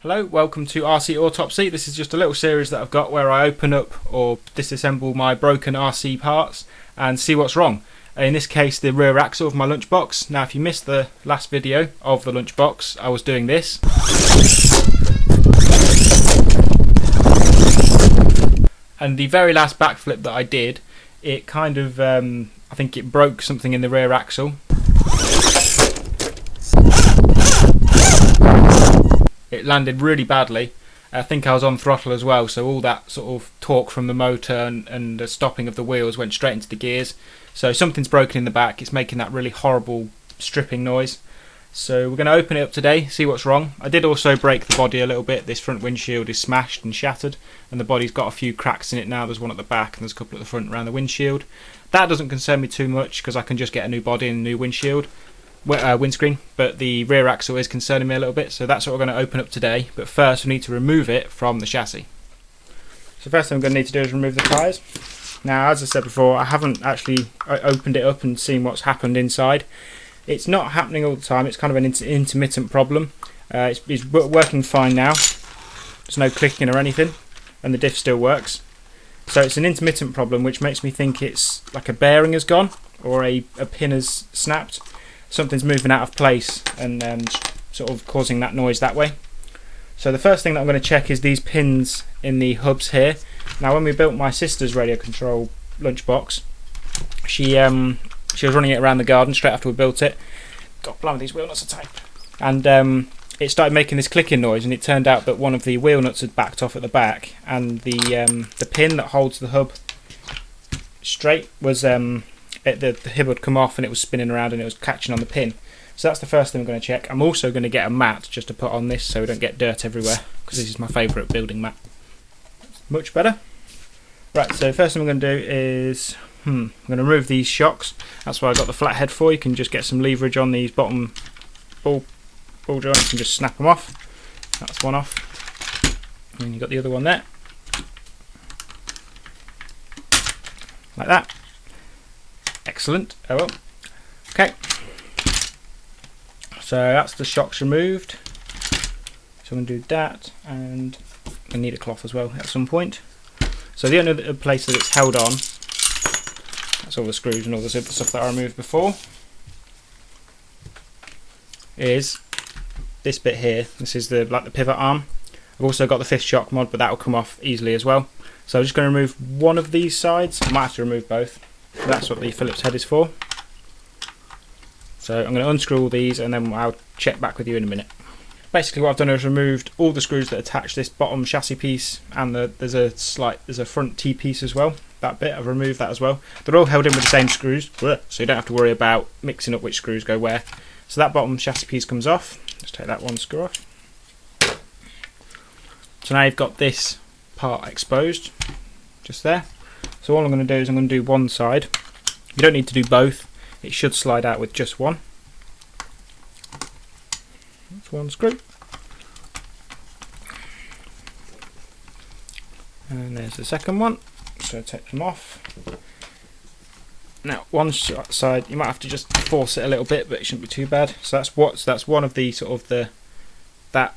Hello, welcome to RC Autopsy. This is just a little series that I've got where I open up or disassemble my broken RC parts and see what's wrong. In this case, the rear axle of my Lunchbox. Now, if you missed the last video of the Lunchbox, I was doing this. And the very last backflip that I did, it kind of, I think it broke something in the rear axle. It landed really badly. I think I was on throttle as well, so all that sort of torque from the motor and the stopping of the wheels went straight into the gears. So something's broken in the back. It's making that really horrible stripping noise. So we're going to open it up today, see what's wrong. I did also break the body a little bit. This front windshield is smashed and shattered, and the body's got a few cracks in it now. There's one at the back and there's a couple at the front around the windshield. That doesn't concern me too much because I can just get a new body and a new windscreen, but the rear axle is concerning me a little bit, so that's what we're going to open up today. But first we need to remove it from the chassis. So first thing I'm going to need to do is remove the tyres. Now, as I said before, I haven't actually opened it up and seen what's happened inside. It's not happening all the time. It's kind of an intermittent problem. It's working fine now. There's no clicking or anything, and the diff still works. So it's an intermittent problem, which makes me think it's like a bearing has gone or a pin has snapped. Something's moving out of place and sort of causing that noise that way. So the first thing that I'm going to check is these pins in the hubs here. Now, when we built my sister's radio control Lunchbox, she was running it around the garden straight after we built it. God, blimey, these wheel nuts are tight. And it started making this clicking noise, and it turned out that one of the wheel nuts had backed off at the back, and the pin that holds the hub straight was the hib had come off and it was spinning around and it was catching on the pin. So that's the first thing I'm going to check. I'm also going to get a mat just to put on this so we don't get dirt everywhere, because this is my favourite building mat. Much better. Right, so first thing I'm going to do is I'm going to remove these shocks. That's what I got the flat head for. You can just get some leverage on these bottom ball joints and just snap them off. That's one off. And then you've got the other one there. Like that. Excellent. Oh well. Okay. So that's the shocks removed. So I'm going to do that, and I need a cloth as well at some point. So the only other place that it's held on, that's all the screws and all the stuff that I removed before, is this bit here. This is the pivot arm. I've also got the fifth shock mod, but that will come off easily as well. So I'm just going to remove one of these sides. I might have to remove both. That's what the Phillips head is for. So I'm going to unscrew all these and then I'll check back with you in a minute. Basically what I've done is removed all the screws that attach this bottom chassis piece, and there's a front T-piece as well. That bit, I've removed that as well. They're all held in with the same screws, so you don't have to worry about mixing up which screws go where. So that bottom chassis piece comes off. Just take that one screw off. So now you've got this part exposed, just there. So all I'm going to do is I'm going to do one side. You don't need to do both. It should slide out with just one. That's one screw. And there's the second one. So take them off. Now one side you might have to just force it a little bit, but it shouldn't be too bad. So that's one of the sort of that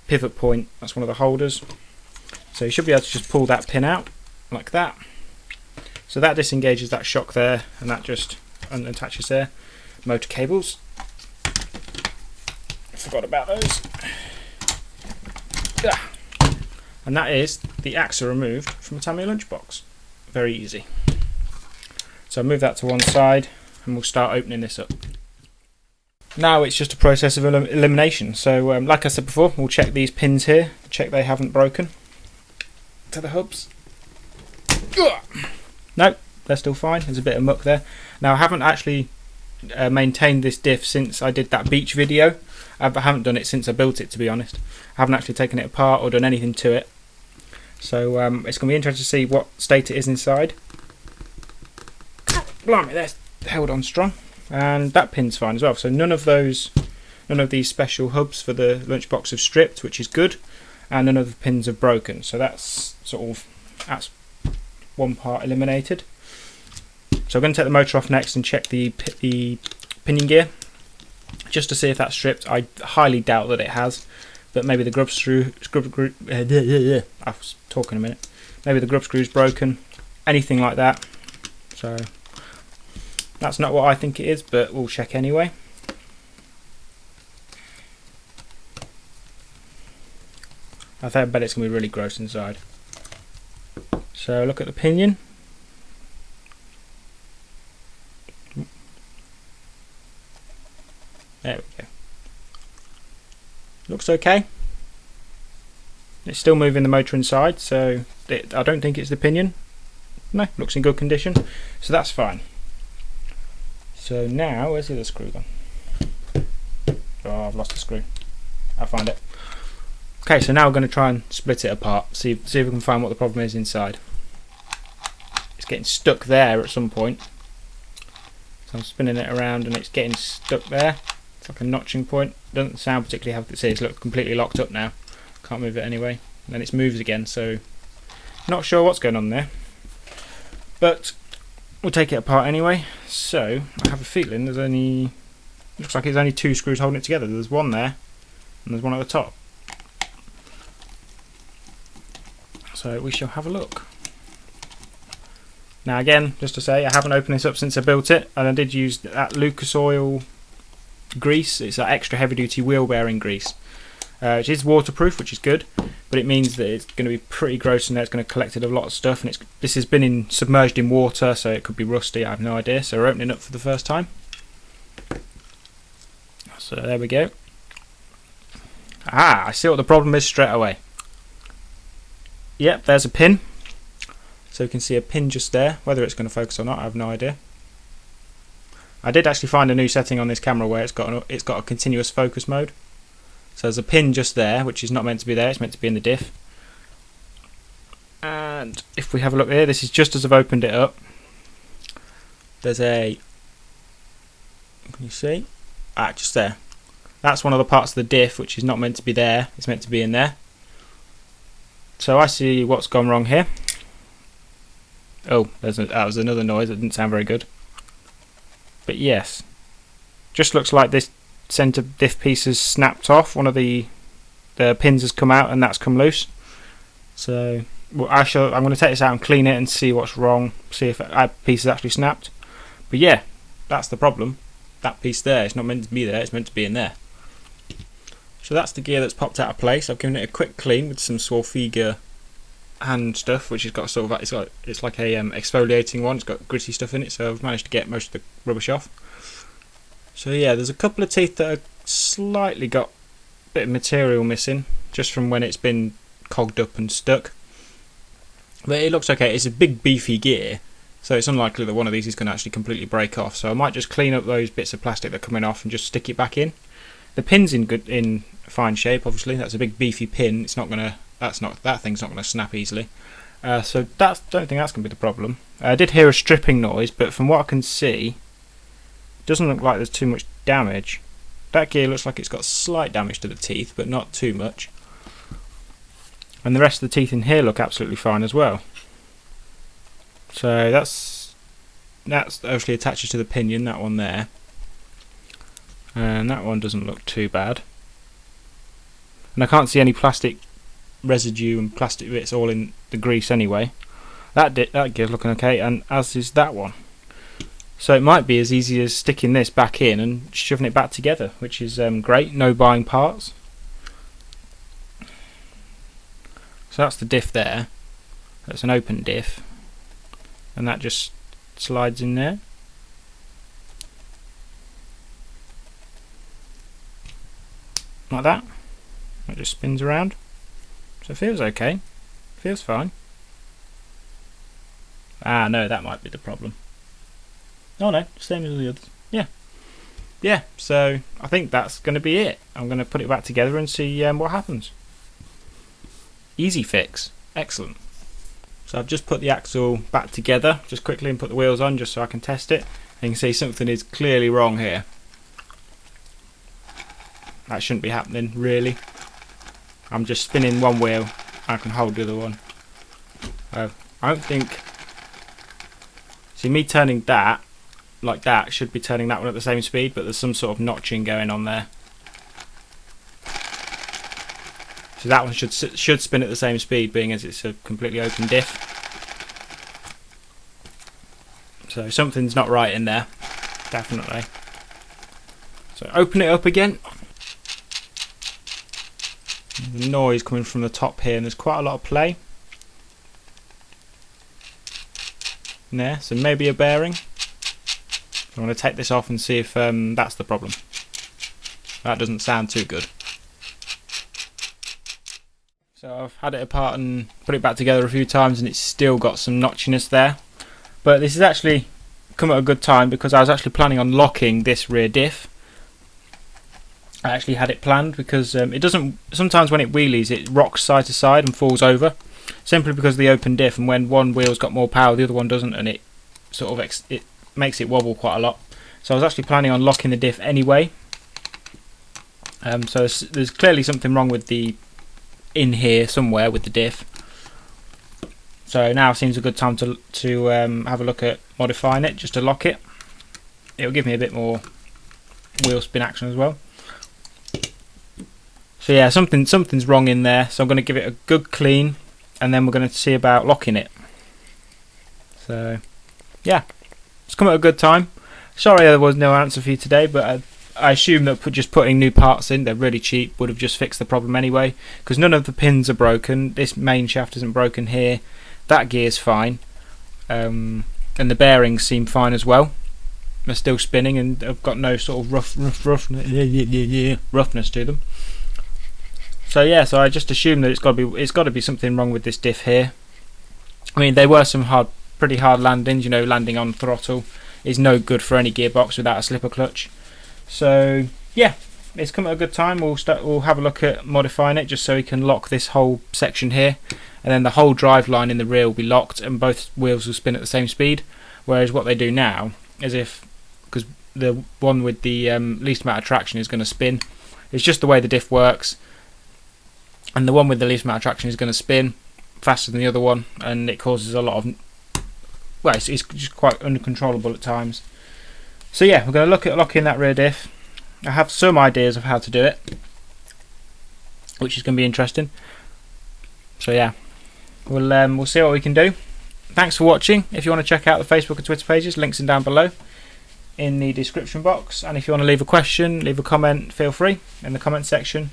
pivot point. That's one of the holders. So you should be able to just pull that pin out like that. So that disengages that shock there, and that just unattaches there. Motor cables. I forgot about those. And that is the axle removed from a Tamiya Lunchbox. Very easy. So I'll move that to one side and we'll start opening this up. Now it's just a process of elimination. So like I said before, we'll check these pins here, check they haven't broken to the hubs. No, they're still fine. There's a bit of muck there. Now I haven't actually maintained this diff since I did that beach video. I haven't done it since I built it, to be honest. I haven't actually taken it apart or done anything to it. So it's going to be interesting to see what state it is inside. Blimey, they're held on strong. And that pin's fine as well. So none of these special hubs for the Lunchbox have stripped, which is good. And none of the pins have broken. So that's that's one part eliminated. So I'm going to take the motor off next and check the pinion gear, just to see if that's stripped. I highly doubt that it has, but maybe the grub screw, I was talking a minute. Maybe the grub screw's broken, anything like that. So that's not what I think it is, but we'll check anyway. I bet it's going to be really gross inside. So look at the pinion. There we go. Looks okay. It's still moving the motor inside, so I don't think it's the pinion. No, looks in good condition, so that's fine. So now, where's the other screw gone? Oh, I've lost the screw. I'll find it. Okay, so now we're going to try and split it apart, see if we can find what the problem is inside. It's getting stuck there at some point. So I'm spinning it around and it's getting stuck there. It's like a notching point. Doesn't sound particularly how it is. It's look completely locked up now. Can't move it anyway. And then it moves again, so not sure what's going on there. But we'll take it apart anyway. So I have a feeling looks like there's only 2 screws holding it together. There's one there and there's one at the top. So we shall have a look. Now again, just to say, I haven't opened this up since I built it, and I did use that Lucas Oil grease. It's that extra heavy duty wheel bearing grease. It is waterproof, which is good, but it means that it's going to be pretty gross in there. It's going to collect a lot of stuff, and this has been submerged in water, so it could be rusty. I have no idea. So we're opening it up for the first time. So there we go. I see what the problem is straight away. Yep, there's a pin. So you can see a pin just there. Whether it's going to focus or not, I have no idea. I did actually find a new setting on this camera where it's got a continuous focus mode. So there's a pin just there, which is not meant to be there. It's meant to be in the diff. And if we have a look here, this is just as I've opened it up. There's a... Can you see? Just there. That's one of the parts of the diff which is not meant to be there. It's meant to be in there. So I see what's gone wrong here. Oh, that was another noise. That didn't sound very good. But yes, just looks like this centre diff piece has snapped off. One of the pins has come out and that's come loose. So I'm going to take this out and clean it and see what's wrong. See if that piece is actually snapped. But yeah, that's the problem. That piece there, it's not meant to be there. It's meant to be in there. So that's the gear that's popped out of place. I've given it a quick clean with some Swarfiga hand stuff, which has got sort of it's like a exfoliating one. It's got gritty stuff in it, so I've managed to get most of the rubbish off. So yeah, there's a couple of teeth that are slightly got a bit of material missing, just from when it's been cogged up and stuck. But it looks okay. It's a big beefy gear, so it's unlikely that one of these is going to actually completely break off. So I might just clean up those bits of plastic that are coming off and just stick it back in. The pin's in fine shape, obviously. That's a big beefy pin. It's not gonna. That thing's not gonna snap easily. So don't think that's gonna be the problem. I did hear a stripping noise, but from what I can see, it doesn't look like there's too much damage. That gear looks like it's got slight damage to the teeth, but not too much. And the rest of the teeth in here look absolutely fine as well. So that's obviously attaches to the pinion. That one there. And that one doesn't look too bad. And I can't see any plastic residue and plastic bits all in the grease anyway. That gear's looking okay, and as is that one. So it might be as easy as sticking this back in and shoving it back together, which is great. No buying parts. So that's the diff there. That's an open diff. And that just slides in there. Like that. It just spins around. So it feels okay. Feels fine. No, that might be the problem. Oh no, same as the others. Yeah, so I think that's going to be it. I'm going to put it back together and see what happens. Easy fix. Excellent. So I've just put the axle back together, just quickly, and put the wheels on just so I can test it. And you can see something is clearly wrong here. That shouldn't be happening, really. I'm just spinning one wheel. I can hold the other one. I don't think... See, me turning that like that should be turning that one at the same speed, but there's some sort of notching going on there. So that one should spin at the same speed, being as it's a completely open diff. So something's not right in there, definitely. So open it up again. The noise coming from the top here, and there's quite a lot of play in there, so maybe a bearing. I'm going to take this off and see if that's the problem. That doesn't sound too good. So I've had it apart and put it back together a few times, and it's still got some notchiness there. But this has actually come at a good time, because I was actually planning on locking this rear diff. I actually had it planned because it doesn't. Sometimes when it wheelies, it rocks side to side and falls over, simply because of the open diff. And when one wheel's got more power, the other one doesn't, and it sort of it makes it wobble quite a lot. So I was actually planning on locking the diff anyway. So there's clearly something wrong with the in here somewhere with the diff. So now seems a good time to have a look at modifying it, just to lock it. It'll give me a bit more wheel spin action as well. So yeah, something's wrong in there. So I'm going to give it a good clean, and then we're going to see about locking it. So yeah, it's come at a good time. Sorry there was no answer for you today, but I assume that just putting new parts in, they're really cheap, would have just fixed the problem anyway, because none of the pins are broken. This main shaft isn't broken here. That gear's fine, and the bearings seem fine as well. They're still spinning, and I've got no sort of roughness to them. So yeah, so I just assume that it's got to be something wrong with this diff here. I mean, there were some pretty hard landings. You know, landing on throttle is no good for any gearbox without a slipper clutch. So yeah, it's come at a good time. We'll have a look at modifying it, just so we can lock this whole section here, and then the whole drive line in the rear will be locked, and both wheels will spin at the same speed. Whereas what they do now is, because the one with the least amount of traction is going to spin, it's just the way the diff works, and the one with the least amount of traction is going to spin faster than the other one, and it causes a lot of, well, it's just quite uncontrollable at times. So yeah, we're going to look at locking that rear diff. I have some ideas of how to do it, which is going to be interesting. So yeah, we'll see what we can do. Thanks for watching. If you want to check out the Facebook and Twitter pages, links are down below in the description box. And if you want to leave a question, leave a comment, feel free in the comment section.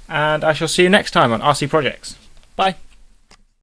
And I shall see you next time on RC Projects. Bye.